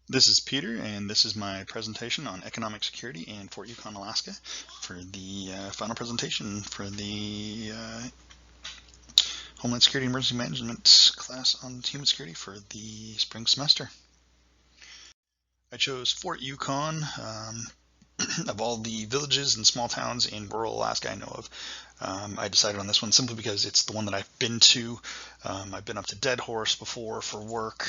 This is Peter, and this is my presentation on economic security in Fort Yukon, Alaska, for the final presentation for the Homeland Security Emergency Management class on human security for the spring semester. I chose Fort Yukon. Of all the villages and small towns in rural Alaska I know of, I decided on this one simply because it's the one that I've been to. I've been up to Dead Horse before for work.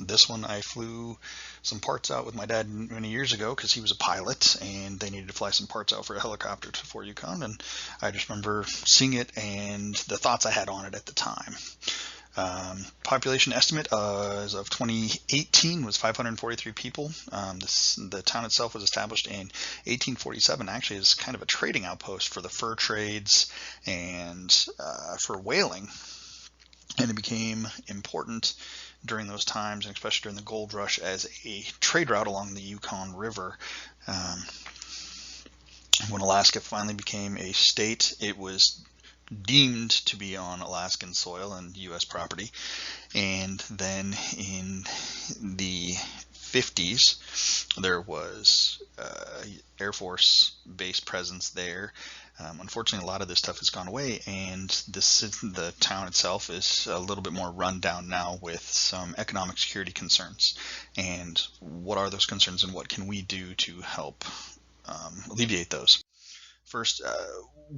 This one I flew some parts out with my dad many years ago because he was a pilot and they needed to fly some parts out for a helicopter to Fort Yukon, and I just remember seeing it and the thoughts I had on it at the time. Population estimate as of 2018 was 543 people. The town itself was established in 1847, actually as kind of a trading outpost for the fur trades and for whaling, and it became important during those times, and especially during the gold rush, as a trade route along the Yukon River. Um, when Alaska finally became a state, it was deemed to be on Alaskan soil and U.S. property. And then in the 50s, there was Air Force base presence there. Unfortunately, a lot of this stuff has gone away, and the town itself is a little bit more run down now with some economic security concerns. And what are those concerns, and what can we do to help alleviate those? First,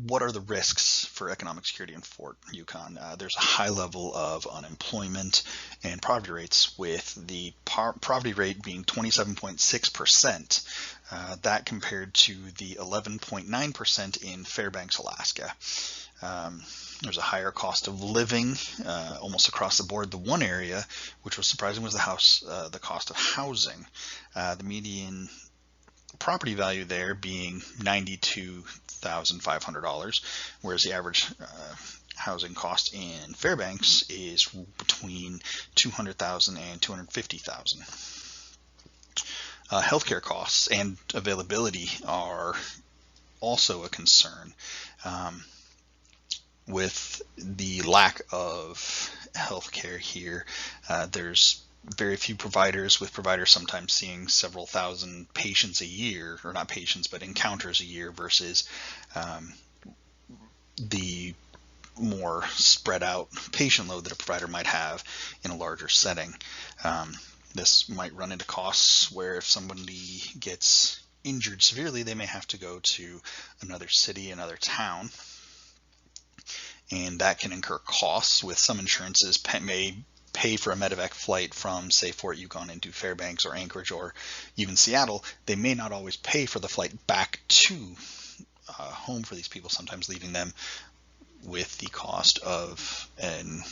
what are the risks for economic security in Fort Yukon? There's a high level of unemployment and poverty rates, with the poverty rate being 27.6%. That compared to the 11.9% in Fairbanks, Alaska. There's a higher cost of living almost across the board. The one area which was surprising was the cost of housing. The median property value there being $92,500, whereas the average housing cost in Fairbanks is between $200,000 and $250,000. Healthcare costs and availability are also a concern. With the lack of healthcare here, there's very few providers, with providers sometimes seeing several thousand patients a year, or not patients, but encounters a year, versus the more spread out patient load that a provider might have in a larger setting. This might run into costs where if somebody gets injured severely, they may have to go to another city, another town, and that can incur costs. With some insurances may pay for a medevac flight from, say, Fort Yukon into Fairbanks or Anchorage or even Seattle. They may not always pay for the flight back to home for these people, sometimes leaving them with the cost of an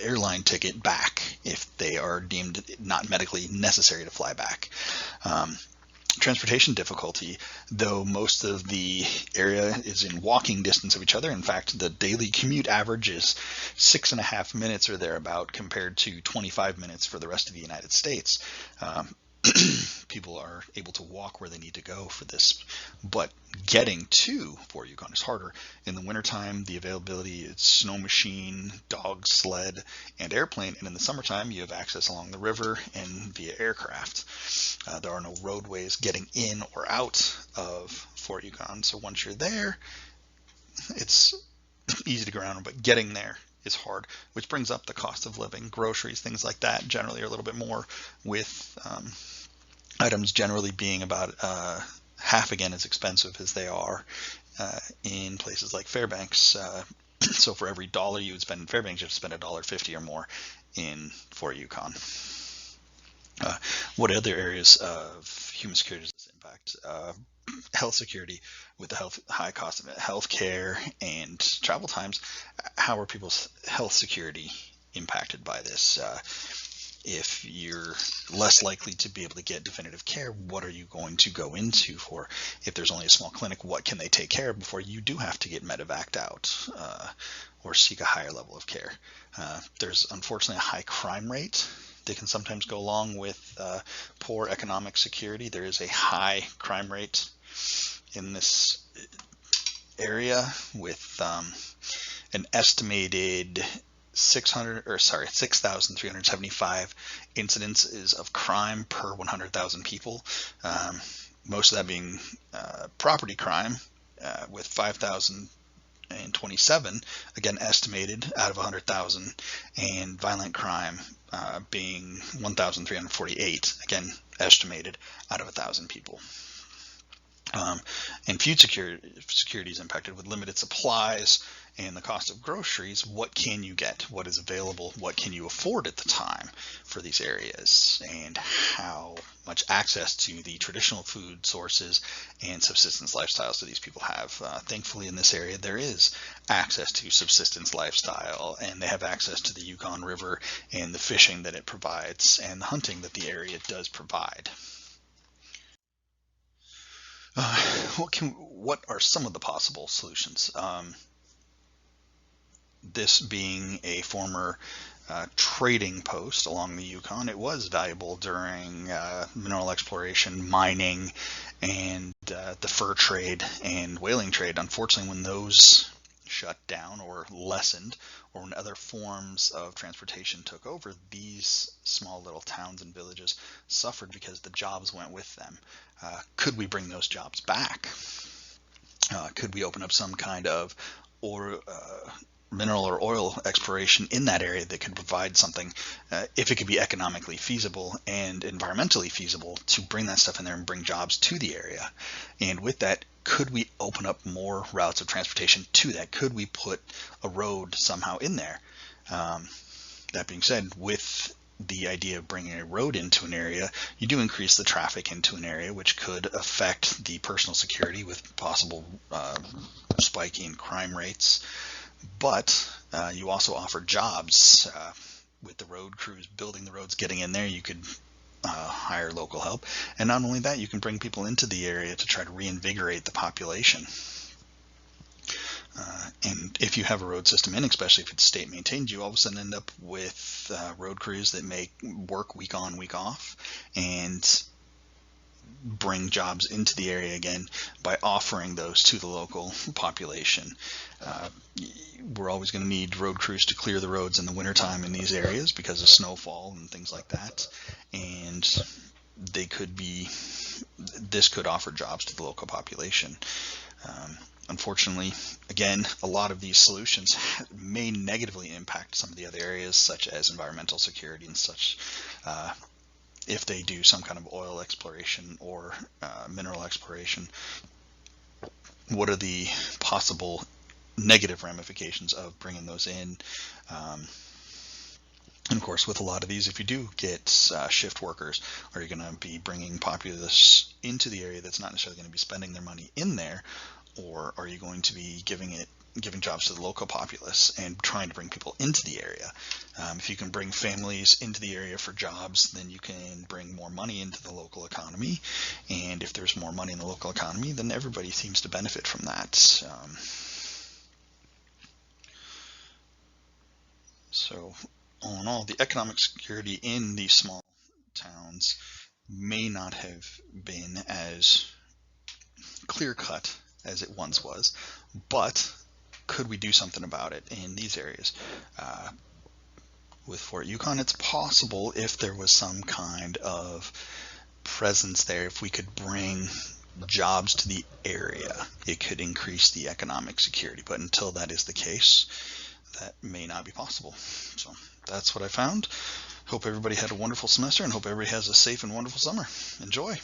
airline ticket back if they are deemed not medically necessary to fly back. Transportation difficulty, though most of the area is in walking distance of each other. In fact, the daily commute average is 6.5 minutes or thereabout, compared to 25 minutes for the rest of the United States. People are able to walk where they need to go for this, but getting to Fort Yukon is harder. In the wintertime, the availability is snow machine, dog sled, and airplane, and in the summertime, you have access along the river and via aircraft. There are no roadways getting in or out of Fort Yukon, so once you're there, it's easy to get around, but getting there is hard, which brings up the cost of living. Groceries, things like that, generally are a little bit more, with items generally being about half again as expensive as they are in places like Fairbanks. So for every dollar you would spend in Fairbanks, you have to spend $1.50 or more in Fort Yukon. What other areas of human security does this impact? Health security, with the high cost of healthcare and travel times. How are people's health security impacted by this? If you're less likely to be able to get definitive care, what are you going to go into for? If there's only a small clinic, what can they take care of before you do have to get medevaced out or seek a higher level of care? There's unfortunately a high crime rate that can sometimes go along with poor economic security. There is a high crime rate in this area, with an estimated 6,375 incidences of crime per 100,000 people. Most of that being property crime, with 5,027 again estimated out of 100,000, and violent crime being 1,348 again estimated out of 1,000 people. And food security is impacted with limited supplies and the cost of groceries. What can you get? What is available? What can you afford at the time for these areas? And how much access to the traditional food sources and subsistence lifestyles do these people have? Thankfully, in this area, there is access to subsistence lifestyle, and they have access to the Yukon River and the fishing that it provides and the hunting that the area does provide. What are some of the possible solutions? This being a former trading post along the Yukon, it was valuable during mineral exploration, mining, and the fur trade and whaling trade. Unfortunately, when those shut down or lessened, or when other forms of transportation took over, these small little towns and villages suffered because the jobs went with them. Could we bring those jobs back? Could we open up some kind of mineral or oil exploration in that area that could provide something, if it could be economically feasible and environmentally feasible, to bring that stuff in there and bring jobs to the area? And with that, could we open up more routes of transportation to that? Could we put a road somehow in there? That being said, with the idea of bringing a road into an area, you do increase the traffic into an area, which could affect the personal security with possible spike in crime rates. But you also offer jobs with the road crews building the roads, getting in there. You could hire local help, and not only that, you can bring people into the area to try to reinvigorate the population. And if you have a road system in, especially if it's state maintained, you all of a sudden end up with road crews that make work week on, week off, and bring jobs into the area again by offering those to the local population. We're always going to need road crews to clear the roads in the wintertime in these areas because of snowfall and things like that. And this could offer jobs to the local population. Unfortunately, again, a lot of these solutions may negatively impact some of the other areas, such as environmental security and such. If they do some kind of oil exploration or mineral exploration, what are the possible negative ramifications of bringing those in? And of course, with a lot of these, if you do get shift workers, are you going to be bringing populace into the area that's not necessarily going to be spending their money in there, or are you going to be giving jobs to the local populace and trying to bring people into the area? If you can bring families into the area for jobs, then you can bring more money into the local economy. And if there's more money in the local economy, then everybody seems to benefit from that. So all in all, the economic security in these small towns may not have been as clear-cut as it once was, but could we do something about it in these areas? With Fort Yukon, it's possible if there was some kind of presence there, if we could bring jobs to the area, it could increase the economic security. But until that is the case, that may not be possible. So that's what I found. Hope everybody had a wonderful semester, and hope everybody has a safe and wonderful summer. Enjoy.